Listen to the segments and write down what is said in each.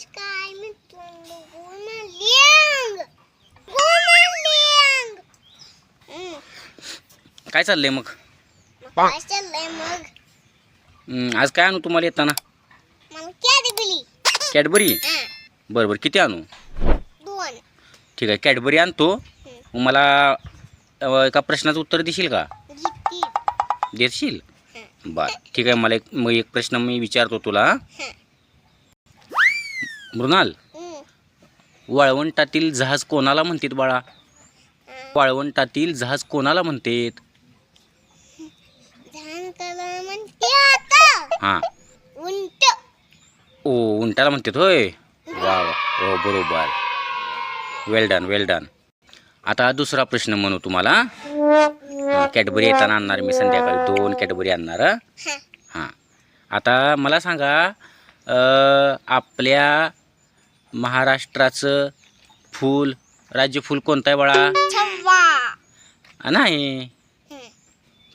काय मित्रांनो गोमालिंग गोमालिंग काय चाललंय मग? काय चाललंय मग? आज काय आणू तुम्हाला येताना? मला कॅडबरी. कॅडबरी? बरं बरं, किती आणू? 2. ठीक आहे, कॅडबरी आणतो. मग मला एका प्रश्नाचं उत्तर देशील का? देशील? बरं ठीक आहे. मला एक प्रश्न मी विचारतो तुला. मृणाल, वाळवंटातील जहाज कोणाला म्हणतात बाळा? वाळवंटातील जहाज कोणाला म्हणतात? हां, उंट. ओ उंटाला म्हणतात होय. वा वा, हो बरोबर. वेल डन वेल डन. आता दुसरा प्रश्न म्हणू तुम्हाला. कॅडबरी येताना आणणार मी, संध्याकाळी 2 कॅडबरी आणणार. हां, आता मला सांगा, आपल्या महाराष्ट्राचं फूल, राज्यफूल कोणतं आहे बाळा? नाही,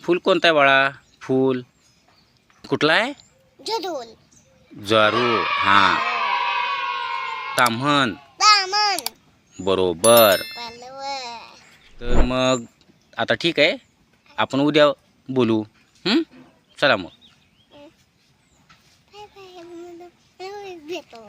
फूल कोणतं आहे बाळा? फूल कुठलं आहे? जरूर. हां, ताम्हण. बरोबर. तर मग आता ठीक आहे, आपण उद्या बोलू. चला मग. भेटो.